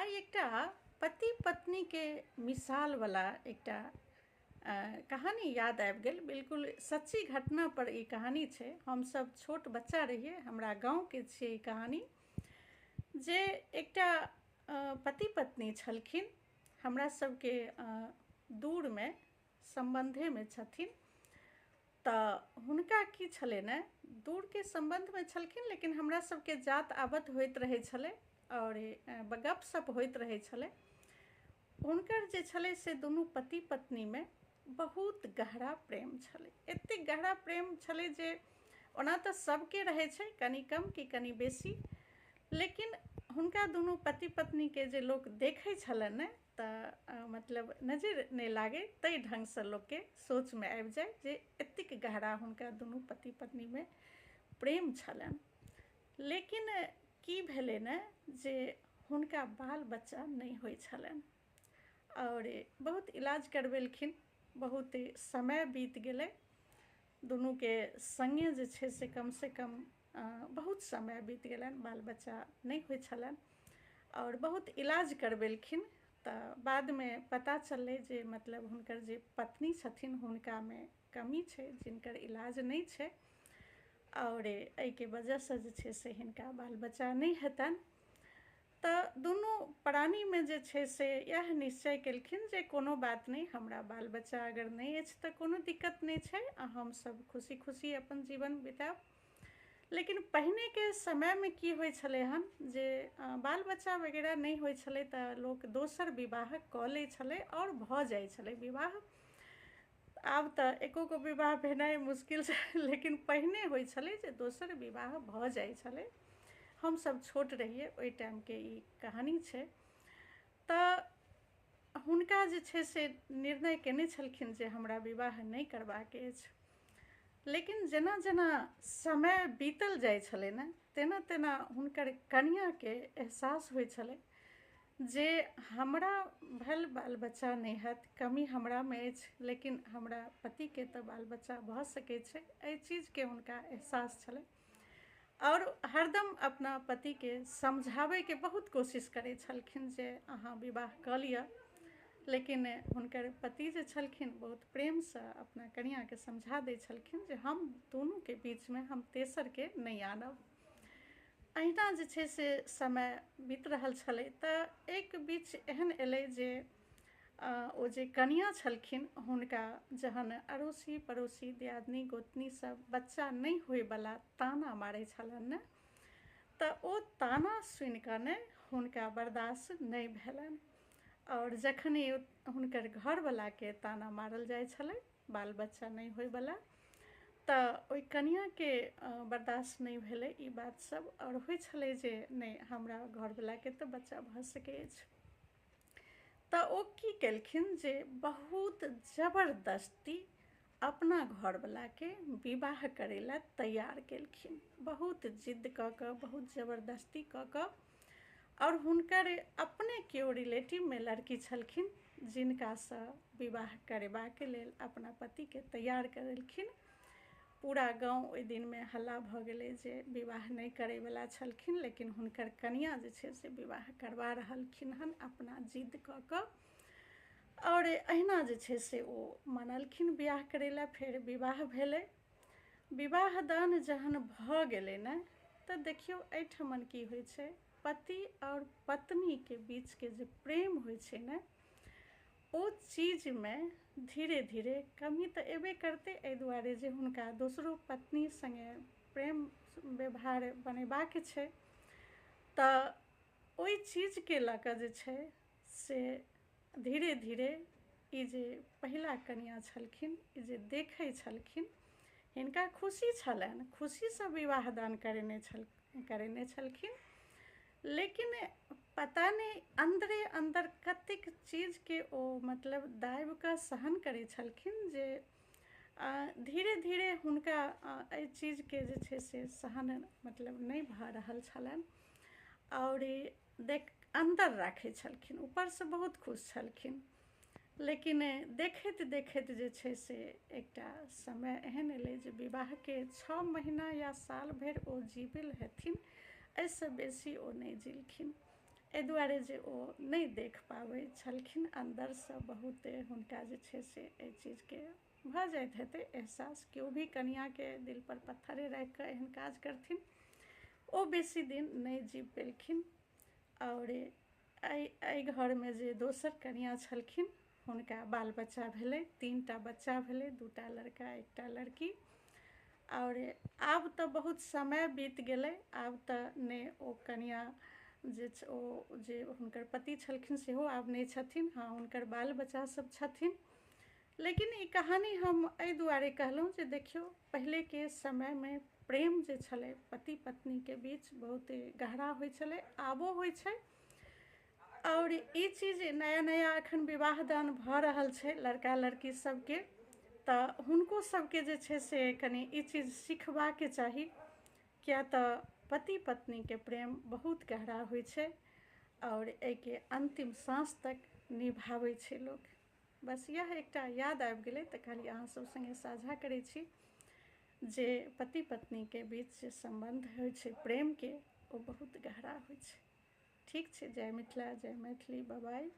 आइ एकटा पति पत्नी के मिसाल वाला एकटा कहानी याद आबि गेल। बिल्कुल सच्ची घटना पर ई कहानी छै। हम सब छोट बच्चा रहिए, हमरा गांव के छै ई कहानी। जे एकटा पति पत्नी छलखिन, हमरा सबके दूर में संबंधे में छथिन। तऽ हुनका की छलै ने, दूर के संबंध में छलखिन, लेकिन हमरा सबके जात आबत होइत रहै छलै और गपशप होइत रहै छलै। हुनकर जे छलै से दुनू पति पत्नी में बहुत गहरा प्रेम छलै। एतेक गहरा प्रेम छलै जे ओना तऽ सबके रहै छै, कनि कम कि कनि बेसी, लेकिन हुनका दुनू पति पत्नी के जे लोक देखै छलनि ने, तऽ मतलब नजर नहीं लागे तै ढंग से लोक के सोच में आबि जाय जे एतेक गहरा हुनका दुनू पति पत्नी में प्रेम छलनि। लेकिन की भेलै ने जे हुनका बाल बच्चा नहीं होइ छलनि और बहुत इलाज करवेलखिन, बहुत समय बीत गेलै। दुनू के संगे जे छै से कम बहुत समय बीत गेलनि, बाल बच्चा नहीं होइ छलनि और बहुत इलाज करवेलखिन। तऽ बाद में पता चललै जे मतलब हुनकर जे पत्नी छथिन हुनका में कमी छै, जिनकर इलाज नहीं छै और एहि के वजह से जे छै से हिनका बाल बच्चा नहीं हेतनि। तऽ दुनू प्राणी में जे छै से यह निश्चय केलखिन जे कोनो बात नहीं, हमरा बाल बच्चा अगर नहीं अछि तऽ कोनो दिक्कत नहीं छै, हम सब खुशी खुशी अपन जीवन बिताएब। लेकिन पहिने के समय में की होइ छलै हन जे बाल बच्चा वगैरह नहीं होइ छलै तऽ लोक दोसर विवाह कऽ लै छलै और भऽ जाइ छलै विवाह। आब तऽ एको गो विवाह भेनाइ मुश्किल छै, लेकिन पहिने होइ छलै जे दोसर विवाह भऽ जाइ छलै। हम सब छोट रहिए ओहि टाइम के ई कहानी छै। तऽ हुनका जे छै से निर्णय केने छलखिन जे हमरा विवाह नहीं करबाक अछि। लेकिन जेना जेना समय बीतल जाइ छलै ने, तेना तेना हुनकर कनिया के एहसास होइ छलै जे हमरा भल बाल बच्चा नहीं हैत, कमी हमरा में अछि, लेकिन हमरा पति के तऽ बाल बच्चा भऽ सकै छै। एहि चीज के हुनका एहसास छलै और हरदम अपना पति के समझाबै के बहुत कोशिश करै छलखिन जे अहाँ विवाह कऽ लिअ। लेकिन हुनकर पति जे छलखिन बहुत प्रेम से अपना कनिया के समझा दै छलखिन जे हम दोनों के बीच में हम तेसर के नहीं आनब। अहिना जे छै से समय बीत रहल छलै तऽ एक बीच एहन एलै जे ओ जे कनिया छलखिन हुनका जहन अड़ोसी पड़ोसी दियादनी गोतनी सब बच्चा नहीं होय वाला ताना मारै छलनि ने, तऽ ओ ताना सुनि कऽ ने हुनका बर्दाश्त नहीं भेलनि और जखन हुनकर घरवाला के ताना मारल जाइ छलै बाल बच्चा नहीं होय वाला, तऽ ओहि कनिया के बर्दाश्त नहीं भेलै ई बात सब और होइ छलै जे नहीं हमरा घरवाला के तऽ बच्चा भऽ सकै अछि। तऽ ओ की केलखिन जे बहुत जबरदस्ती अपना घरवाला के विवाह करै ला तैयार केलखिन, बहुत जिद कऽ कऽ, बहुत जबरदस्ती कऽ कऽ। और हुनकर अपने केओ रिलेटिव में लड़की छलखिन जिनका से विवाह करेबाक लेल अपना पति के तैयार करेलखिन। पूरा गांव ओहि दिन में हल्ला भऽ गेलै जे विवाह नहीं करै वाला छलखिन, लेकिन हुनकर कनिया जे छै से विवाह करवा रहलखिन हन अपना जिद कऽ कऽ। और अहिना जे छै से ओ मानलखिन बियाह करै ला। फेर विवाह भेलै। विवाह दान जहन भऽ गेलै ने, तऽ देखियौ एहिठमन की होइ छै, पति और पत्नी के बीच के जे प्रेम होइ छै ने, ओ चीज में धीरे धीरे कमी तऽ एबे करते। एहि दुआरे जे हुनका दोसरो पत्नी संगे प्रेम व्यवहार बनेबाक छै, तऽ ओहि चीज के लऽ कऽ जे छै से धीरे धीरे ई जे पहिला कनिया छलखिन ई जे देखै छलखिन, हिनका खुशी छलनि, खुशी से विवाह दान करेने छलखिन। लेकिन पता नहीं अंदरे अंदर कतेक चीज के ओ मतलब दाबि कऽ सहन करै छलखिन जे धीरे धीरे हुनका एहि चीज के जे छै से सहन मतलब नहीं भऽ रहल छलनि और अंदर राखै छलखिन। ऊपर से बहुत खुश छलखिन, लेकिन देखैत देखैत जे छै से एकटा समय एहन एलै जे विवाह के 6 महीना या साल भरि ओ जीबल हेथिन, एहिसँ बेसी ओ नहीं जिलखिन। एहि दुआरे जे ओ नहि देख पाबै छलखिन अन्दरसँ बहुत हुनका जे छै से एहि चीजके भऽ जाइत हेतै एहसास। केओ भी कनिआँके दिल पर पत्थरे राखि कऽ एहन काज करथिन ओ बेसी दिन नहि जीव पेलखिन। और एहि घरमे जे दोसर कनिआँ छलखिन हुनका बाल बच्चा भेलै, 3टा बच्चा भेलै, 2टा लड़का 1टा लड़की। और आब तऽ बहुत समय बीत गेलै, आब तऽ नहि ओ कनिआँ जे हुनकर पति छलखिन सेहो आब नहि छथिन। हाँ, हुनकर बाल बच्चा सब छथिन। लेकिन ई कहानी हम एहि दुआरे कहलहुँ जे देखियौ पहिलेके समयमे प्रेम जे छलै पति पत्नीके बीच बहुत गहरा होइ छलै, आबो होइ छै। और ई चीज नया नया एखन विवाह दान भऽ रहल छै लड़का लड़की सबके, तऽ हुनको सबके जे छै से कनि ई चीज सिखबाके चाही। किया तऽ पति पत्नीके प्रेम बहुत गहरा होइ छै और एहिके अंतिम साँस तक निभाबै छै लोक। बस यह एकटा याद आबि गेलै तऽ कहलिए अहाँ सब संगे साझा करै छी जे पति पत्नीके बीच जे संबंध होइ छै प्रेमके, ओ बहुत गहरा होइ छै। ठीक छै, जय मिथिला, जय मैथिली, बाय बाय।